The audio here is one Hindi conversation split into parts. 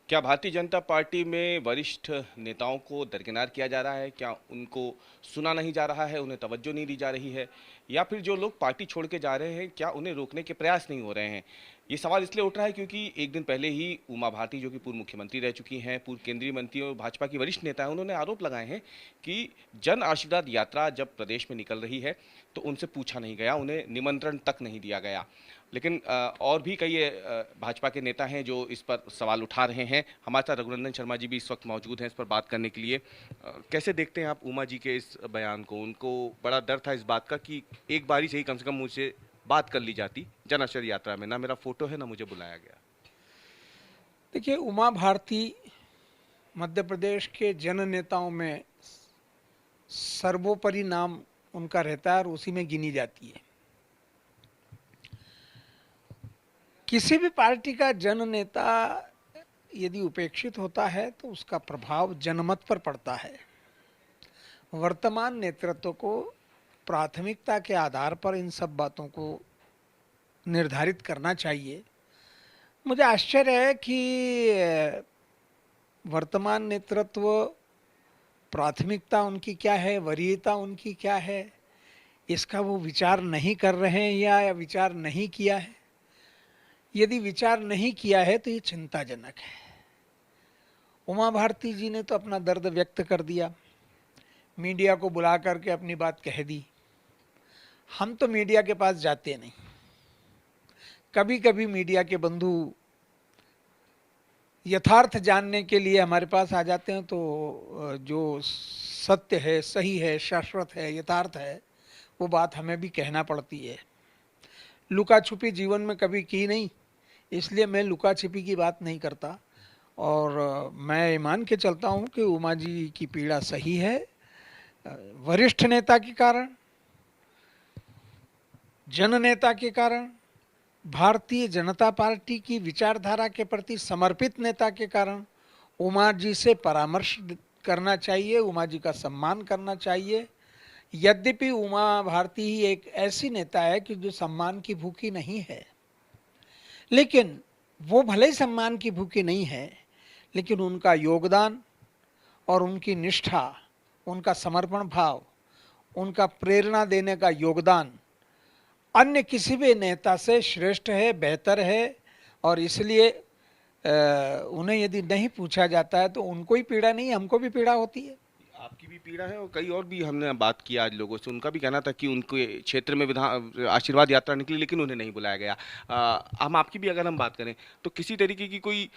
क्या भारतीय जनता पार्टी में वरिष्ठ नेताओं को दरकिनार किया जा रहा है? क्या उनको सुना नहीं जा रहा है, उन्हें तवज्जो नहीं दी जा रही है, या फिर जो लोग पार्टी छोड़ के जा रहे हैं क्या उन्हें रोकने के प्रयास नहीं हो रहे हैं? ये सवाल इसलिए उठ रहा है क्योंकि एक दिन पहले ही उमा भारती, जो कि पूर्व मुख्यमंत्री रह चुकी हैं, पूर्व केंद्रीय मंत्री और भाजपा की वरिष्ठ नेता हैं, उन्होंने आरोप लगाए हैं कि जन आशीर्वाद यात्रा जब प्रदेश में निकल रही है तो उनसे पूछा नहीं गया, उन्हें निमंत्रण तक नहीं दिया गया। लेकिन और भी कई भाजपा के नेता हैं जो इस पर सवाल उठा रहे हैं। हमारे साथ रघुनंदन शर्मा जी भी इस वक्त मौजूद हैं इस पर बात करने के लिए। कैसे देखते हैं आप उमा जी के इस बयान को? उनको बड़ा डर था इस बात का कि एक बारी से ही कम से कम मुझसे बात कर ली जाती जन आशीर्वाद यात्रा में, ना मेरा फोटो है ना मुझे बुलाया गया। देखिए, उमा भारती मध्य प्रदेश के जन नेताओं में सर्वोपरि नाम उनका रहता है और उसी में गिनी जाती है। किसी भी पार्टी का जन नेता यदि उपेक्षित होता है तो उसका प्रभाव जनमत पर पड़ता है। वर्तमान नेतृत्व को प्राथमिकता के आधार पर इन सब बातों को निर्धारित करना चाहिए। मुझे आश्चर्य है कि वर्तमान नेतृत्व, प्राथमिकता उनकी क्या है, वरीयता उनकी क्या है, इसका वो विचार नहीं कर रहे हैं या विचार नहीं किया है। यदि विचार नहीं किया है तो ये चिंताजनक है। उमा भारती जी ने तो अपना दर्द व्यक्त कर दिया, मीडिया को बुला करके अपनी बात कह दी। हम तो मीडिया के पास जाते नहीं। कभी कभी मीडिया के बंधु यथार्थ जानने के लिए हमारे पास आ जाते हैं, तो जो सत्य है, सही है, शाश्वत है, यथार्थ है, वो बात हमें भी कहना पड़ती है। लुका छुपी जीवन में कभी की नहीं, इसलिए मैं लुका छिपी की बात नहीं करता। और मैं मान के चलता हूँ कि उमा जी की पीड़ा सही है। वरिष्ठ नेता के कारण, जन नेता के कारण, भारतीय जनता पार्टी की विचारधारा के प्रति समर्पित नेता के कारण उमा जी से परामर्श करना चाहिए, उमा जी का सम्मान करना चाहिए। यद्यपि उमा भारती ही एक ऐसी नेता है कि जो सम्मान की भूखी नहीं है, लेकिन वो भले ही सम्मान की भूखी नहीं है, लेकिन उनका योगदान और उनकी निष्ठा, उनका समर्पण भाव, उनका प्रेरणा देने का योगदान अन्य किसी भी नेता से श्रेष्ठ है, बेहतर है। और इसलिए उन्हें यदि नहीं पूछा जाता है तो उनको ही पीड़ा नहीं, हमको भी पीड़ा होती है। आपकी भी पीड़ा है और कई और भी हमने बात किया आज लोगों से, उनका भी कहना था कि उनके क्षेत्र में विधान आशीर्वाद यात्रा निकली लेकिन उन्हें नहीं बुलाया गया। हम आपकी भी अगर हम बात करें तो किसी तरीके की कोई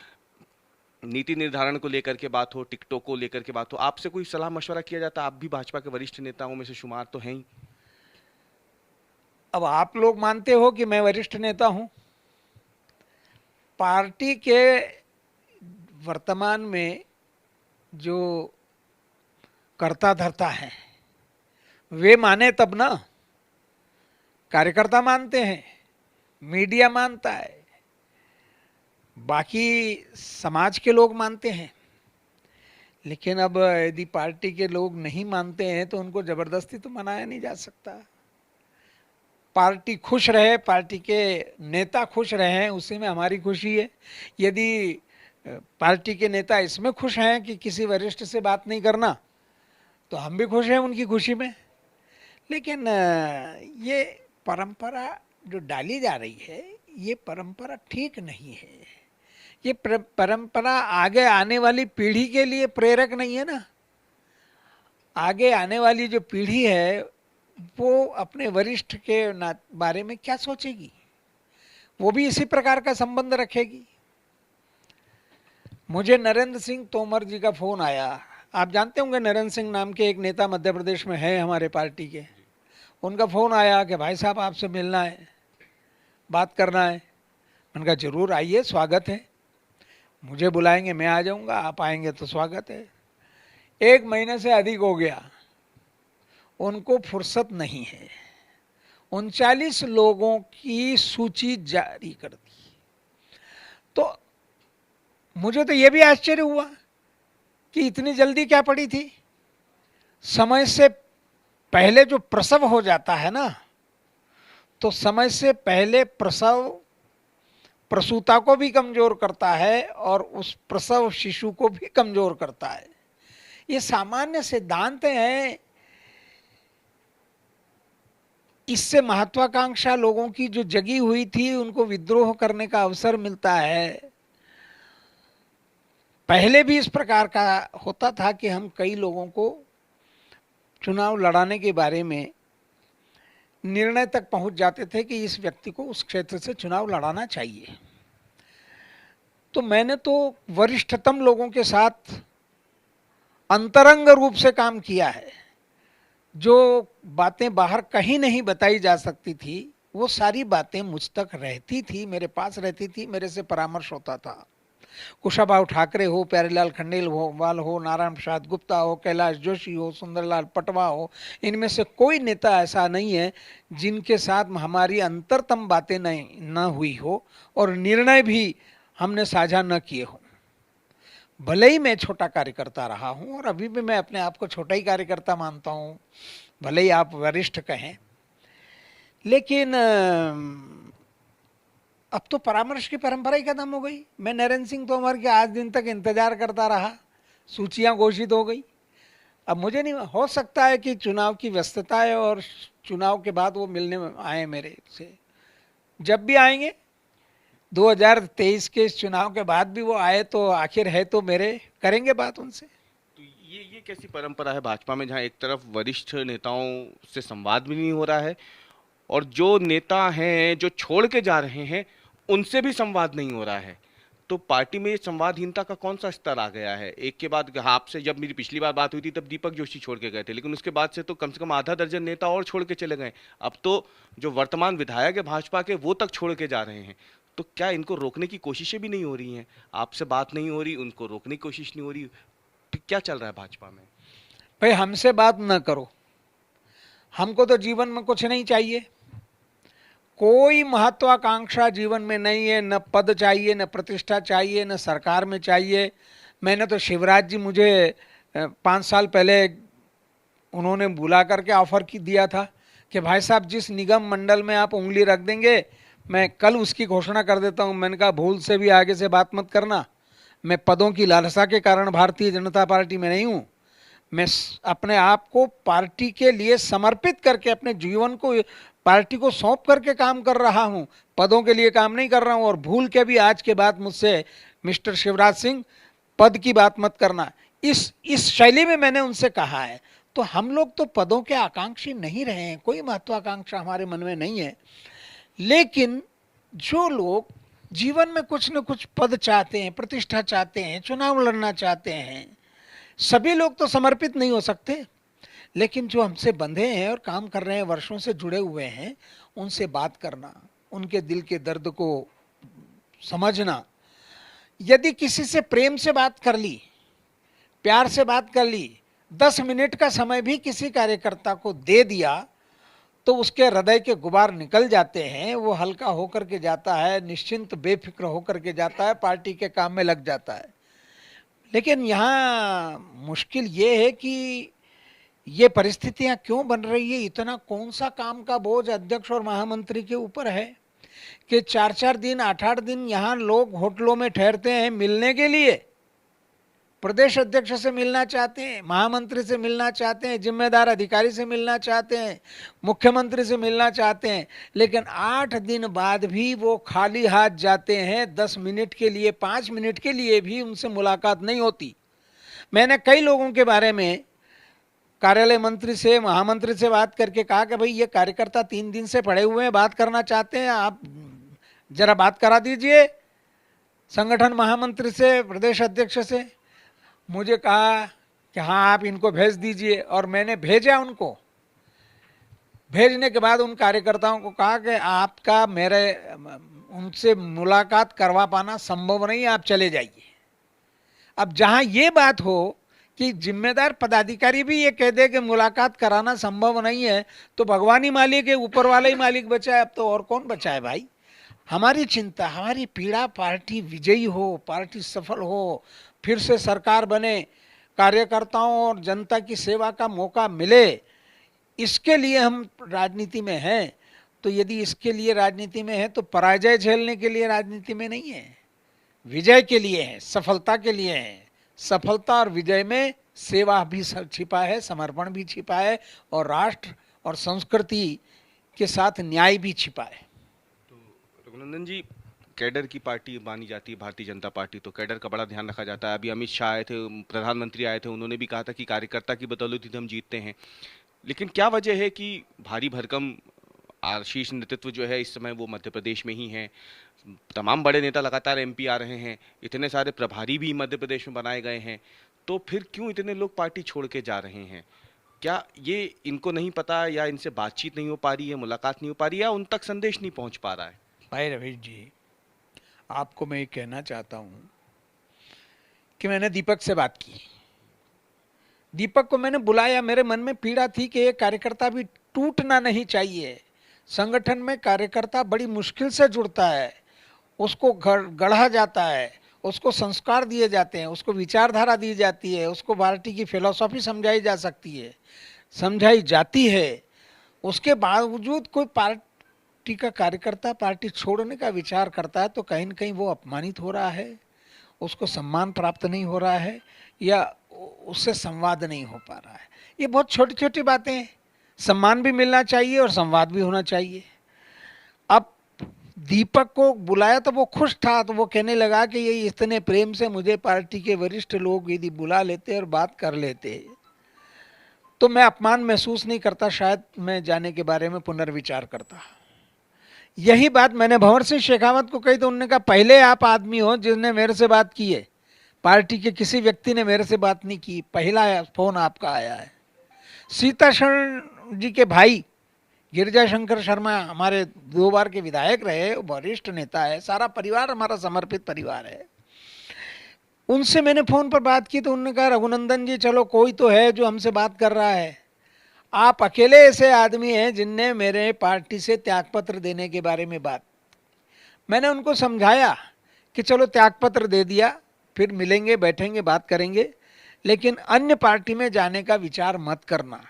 नीति निर्धारण को लेकर के बात हो, टिकटों को लेकर के बात हो, आपसे कोई सलाह मशवरा किया जाता? आप भी भाजपा के वरिष्ठ नेताओं में से शुमार तो हैं ही। अब आप लोग मानते हो कि मैं वरिष्ठ नेता हूं। पार्टी के वर्तमान में जो कर्ता धर्ता है वे माने तब ना। कार्यकर्ता मानते हैं, मीडिया मानता है, बाकी समाज के लोग मानते हैं। लेकिन अब यदि पार्टी के लोग नहीं मानते हैं तो उनको जबरदस्ती तो मनाया नहीं जा सकता। पार्टी खुश रहे, पार्टी के नेता खुश रहे, उसी में हमारी खुशी है। यदि पार्टी के नेता इसमें खुश हैं कि किसी वरिष्ठ से बात नहीं करना, तो हम भी खुश हैं उनकी खुशी में। लेकिन ये परंपरा जो डाली जा रही है, ये परंपरा ठीक नहीं है। ये परंपरा आगे आने वाली पीढ़ी के लिए प्रेरक नहीं है ना। आगे आने वाली जो पीढ़ी है वो अपने वरिष्ठ के बारे में क्या सोचेगी? वो भी इसी प्रकार का संबंध रखेगी। मुझे नरेंद्र सिंह तोमर जी का फोन आया। आप जानते होंगे, नरेंद्र सिंह नाम के एक नेता मध्य प्रदेश में है हमारे पार्टी के। उनका फोन आया कि भाई साहब आपसे मिलना है, बात करना है। मैंने कहा जरूर आइए, स्वागत है। मुझे बुलाएंगे मैं आ जाऊंगा, आप आएंगे तो स्वागत है। 1 महीने से अधिक हो गया, उनको फुर्सत नहीं है। 39 लोगों की सूची जारी कर दी। तो मुझे तो यह भी आश्चर्य हुआ कि इतनी जल्दी क्या पड़ी थी। समय से पहले जो प्रसव हो जाता है ना, तो समय से पहले प्रसव प्रसूता को भी कमजोर करता है और उस प्रसव शिशु को भी कमजोर करता है। ये सामान्य सिद्धांत हैं। इससे महत्वाकांक्षा लोगों की जो जगी हुई थी उनको विद्रोह करने का अवसर मिलता है। पहले भी इस प्रकार का होता था कि हम कई लोगों को चुनाव लड़ाने के बारे में निर्णय तक पहुंच जाते थे कि इस व्यक्ति को उस क्षेत्र से चुनाव लड़ाना चाहिए। तो मैंने तो वरिष्ठतम लोगों के साथ अंतरंग रूप से काम किया है। जो बातें बाहर कहीं नहीं बताई जा सकती थी वो सारी बातें मुझ तक रहती थी, मेरे पास रहती थी, मेरे से परामर्श होता था। कुशाभाऊ ठाकरे हो, प्यारेलाल खंडेलवाल हो, नारायण प्रसाद गुप्ता हो, कैलाश जोशी हो, सुंदरलाल पटवा हो, इनमें से कोई नेता ऐसा नहीं है जिनके साथ हमारी अंतरतम बातें न हुई हो और निर्णय भी हमने साझा न किए हो। भले ही मैं छोटा कार्यकर्ता रहा हूं और अभी भी मैं अपने आप को छोटा ही कार्यकर्ता मानता हूं, भले ही आप वरिष्ठ कहें, लेकिन अब तो परामर्श की परंपरा ही खत्म हो गई। मैं नरेंद्र सिंह तोमर के आज दिन तक इंतजार करता रहा, सूचियां घोषित हो गई। अब मुझे नहीं, हो सकता है कि चुनाव की व्यस्तता है और चुनाव के बाद वो मिलने आए मेरे से। जब भी आएंगे 2023 के इस चुनाव के बाद भी वो आए तो आखिर है तो मेरे, करेंगे बात उनसे। तो ये कैसी परंपरा है भाजपा में जहां एक तरफ वरिष्ठ नेताओं से संवाद भी नहीं हो रहा है और जो नेता हैं जो छोड़ के जा रहे हैं उनसे भी संवाद नहीं हो रहा है? तो पार्टी में संवादहीनता का कौन सा स्तर आ गया है? एक के बाद आपसे जब मेरी पिछली बार बात हुई थी तब दीपक जोशी छोड़ के गए थे, लेकिन उसके बाद से तो कम से कम आधा दर्जन नेता और छोड़ के चले गए। अब तो जो वर्तमान विधायक है भाजपा के वो तक छोड़ के जा रहे हैं। तो क्या इनको रोकने की कोशिशें भी नहीं हो रही हैं? आपसे बात नहीं हो रही, उनको रोकने की कोशिश नहीं हो रही, क्या चल रहा है भाजपा में? भाई हमसे बात न करो, हमको तो जीवन में कुछ नहीं चाहिए, कोई महत्वाकांक्षा जीवन में नहीं है, न पद चाहिए, न प्रतिष्ठा चाहिए, न सरकार में चाहिए। मैंने तो शिवराज जी, मुझे 5 साल पहले उन्होंने बुला करके ऑफर की दिया था कि भाई साहब जिस निगम मंडल में आप उंगली रख देंगे मैं कल उसकी घोषणा कर देता हूं। मैंने कहा भूल से भी आगे से बात मत करना, मैं पदों की लालसा के कारण भारतीय जनता पार्टी में नहीं हूं। मैं अपने आप को पार्टी के लिए समर्पित करके अपने जीवन को पार्टी को सौंप करके काम कर रहा हूं, पदों के लिए काम नहीं कर रहा हूं। और भूल के भी आज के बाद मुझसे मिस्टर शिवराज सिंह पद की बात मत करना, इस शैली में मैंने उनसे कहा है। तो हम लोग तो पदों के आकांक्षी नहीं रहे हैं, कोई महत्वाकांक्षा हमारे मन में नहीं है। लेकिन जो लोग जीवन में कुछ न कुछ पद चाहते हैं, प्रतिष्ठा चाहते हैं, चुनाव लड़ना चाहते हैं, सभी लोग तो समर्पित नहीं हो सकते, लेकिन जो हमसे बंधे हैं और काम कर रहे हैं, वर्षों से जुड़े हुए हैं, उनसे बात करना, उनके दिल के दर्द को समझना। यदि किसी से प्रेम से बात कर ली, प्यार से बात कर ली, 10 मिनट का समय भी किसी कार्यकर्ता को दे दिया तो उसके हृदय के गुबार निकल जाते हैं, वो हल्का होकर के जाता है, निश्चिंत बेफिक्र होकर के जाता है, पार्टी के काम में लग जाता है। लेकिन यहाँ मुश्किल ये है कि ये परिस्थितियां क्यों बन रही है, इतना कौन सा काम का बोझ अध्यक्ष और महामंत्री के ऊपर है कि 4-4 दिन 8-8 दिन यहाँ लोग होटलों में ठहरते हैं मिलने के लिए। प्रदेश अध्यक्ष से मिलना चाहते हैं, महामंत्री से मिलना चाहते हैं, जिम्मेदार अधिकारी से मिलना चाहते हैं, मुख्यमंत्री से मिलना चाहते हैं, लेकिन 8 दिन बाद भी वो खाली हाथ जाते हैं। 10 मिनट के लिए, 5 मिनट के लिए भी उनसे मुलाकात नहीं होती। मैंने कई लोगों के बारे में कार्यालय मंत्री से, महामंत्री से बात करके कहा कि भाई ये कार्यकर्ता 3 दिन से पड़े हुए हैं, बात करना चाहते हैं, आप जरा बात करा दीजिए संगठन महामंत्री से, प्रदेश अध्यक्ष से। मुझे कहा कि हाँ आप इनको भेज दीजिए, और मैंने भेजा उनको। भेजने के बाद उन कार्यकर्ताओं को कहा कि आपका मेरे उनसे मुलाकात करवा पाना संभव नहीं, आप चले जाइए। अब जहाँ ये बात हो कि जिम्मेदार पदाधिकारी भी ये कह दे कि मुलाकात कराना संभव नहीं है, तो भगवान ही मालिक है, ऊपर वाला ही मालिक बचा है, अब तो और कौन बचा है भाई। हमारी चिंता, हमारी पीड़ा पार्टी विजयी हो, पार्टी सफल हो, फिर से सरकार बने, कार्यकर्ताओं और जनता की सेवा का मौका मिले, इसके लिए हम राजनीति में हैं। तो यदि इसके लिए राजनीति में है तो पराजय झेलने के लिए राजनीति में नहीं है, विजय के लिए है, सफलता के लिए है। सफलता और विजय में सेवा भी छिपा है, समर्पण भी छिपा है, और राष्ट्र और संस्कृति के साथ न्याय भी छिपा है। तो रघुनंदन जी, कैडर की पार्टी मानी जाती है भारतीय जनता पार्टी, तो कैडर का बड़ा ध्यान रखा जाता है। अभी अमित शाह आए थे, प्रधानमंत्री आए थे, उन्होंने भी कहा था कि कार्यकर्ता की बदौलत ही हम जीतते हैं। लेकिन क्या वजह है कि भारी भरकम शीर्ष नेतृत्व जो है इस समय वो मध्य प्रदेश में ही है? तमाम बड़े नेता लगातार एमपी आ रहे हैं, इतने सारे प्रभारी भी मध्य प्रदेश में बनाए गए हैं, तो फिर क्यों इतने लोग पार्टी छोड़ के जा रहे हैं? क्या ये इनको नहीं पता, या इनसे बातचीत नहीं हो पा रही है, मुलाकात नहीं हो पा रही है, या उन तक संदेश नहीं पहुंच पा रहा है? भाई रवीश जी, आपको मैं ये कहना चाहता हूं कि मैंने दीपक से बात की। दीपक को मैंने बुलाया, मेरे मन में पीड़ा थी कि ये कार्यकर्ता भी टूटना नहीं चाहिए। संगठन में कार्यकर्ता बड़ी मुश्किल से जुड़ता है, उसको गढ़ा जाता है, उसको संस्कार दिए जाते हैं, उसको विचारधारा दी जाती है, उसको पार्टी की फिलॉसफी समझाई जा सकती है, समझाई जाती है। उसके बावजूद कोई पार्टी का कार्यकर्ता पार्टी छोड़ने का विचार करता है तो कहीं न कहीं वो अपमानित हो रहा है, उसको सम्मान प्राप्त नहीं हो रहा है, या उससे संवाद नहीं हो पा रहा है। ये बहुत छोटी छोटी बातें हैं। सम्मान भी मिलना चाहिए और संवाद भी होना चाहिए। अब दीपक को बुलाया तो वो खुश था, तो वो कहने लगा कि ये इतने प्रेम से मुझे पार्टी के वरिष्ठ लोग यदि बुला लेते और बात कर लेते तो मैं अपमान महसूस नहीं करता, शायद मैं जाने के बारे में पुनर्विचार करता। यही बात मैंने भंवर सिंह शेखावत को कही तो उन्होंने कहा, पहले आप आदमी हो जिसने मेरे से बात की है, पार्टी के किसी व्यक्ति ने मेरे से बात नहीं की, पहला फोन आपका आया है। सीता शरण जी के भाई गिरिजा शंकर शर्मा हमारे 2 बार के विधायक रहे, वरिष्ठ नेता है, सारा परिवार हमारा समर्पित परिवार है। उनसे मैंने फोन पर बात की तो उन्होंने कहा, रघुनंदन जी चलो कोई तो है जो हमसे बात कर रहा है, आप अकेले ऐसे आदमी हैं जिनने मेरे पार्टी से त्यागपत्र देने के बारे में बात। मैंने उनको समझाया कि चलो त्यागपत्र दे दिया, फिर मिलेंगे, बैठेंगे, बात करेंगे, लेकिन अन्य पार्टी में जाने का विचार मत करना।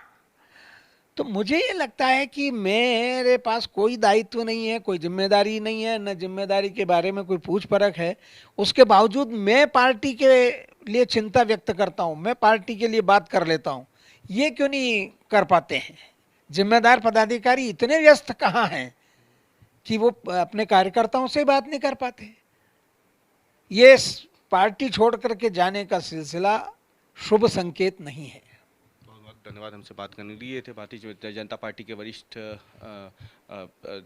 तो मुझे ये लगता है कि मेरे पास कोई दायित्व नहीं है, कोई जिम्मेदारी नहीं है, न जिम्मेदारी के बारे में कोई पूछ परख है। उसके बावजूद मैं पार्टी के लिए चिंता व्यक्त करता हूँ, मैं पार्टी के लिए बात कर लेता हूँ। ये क्यों नहीं कर पाते हैं? जिम्मेदार पदाधिकारी इतने व्यस्त कहाँ हैं कि वो अपने कार्यकर्ताओं से बात नहीं कर पाते? ये पार्टी छोड़ करके जाने का सिलसिला शुभ संकेत नहीं है। बहुत बहुत धन्यवाद हमसे बात करने के लिए। थे भारतीय जनता पार्टी के वरिष्ठ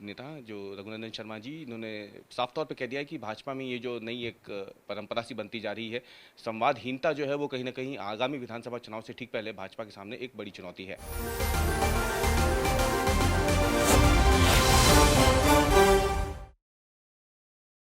नेता जो रघुनंदन शर्मा जी, इन्होंने साफ तौर पे कह दिया है कि भाजपा में ये जो नई एक परंपरा सी बनती जा रही है, संवादहीनता जो है वो कहीं ना कहीं आगामी विधानसभा चुनाव से ठीक पहले भाजपा के सामने एक बड़ी चुनौती है।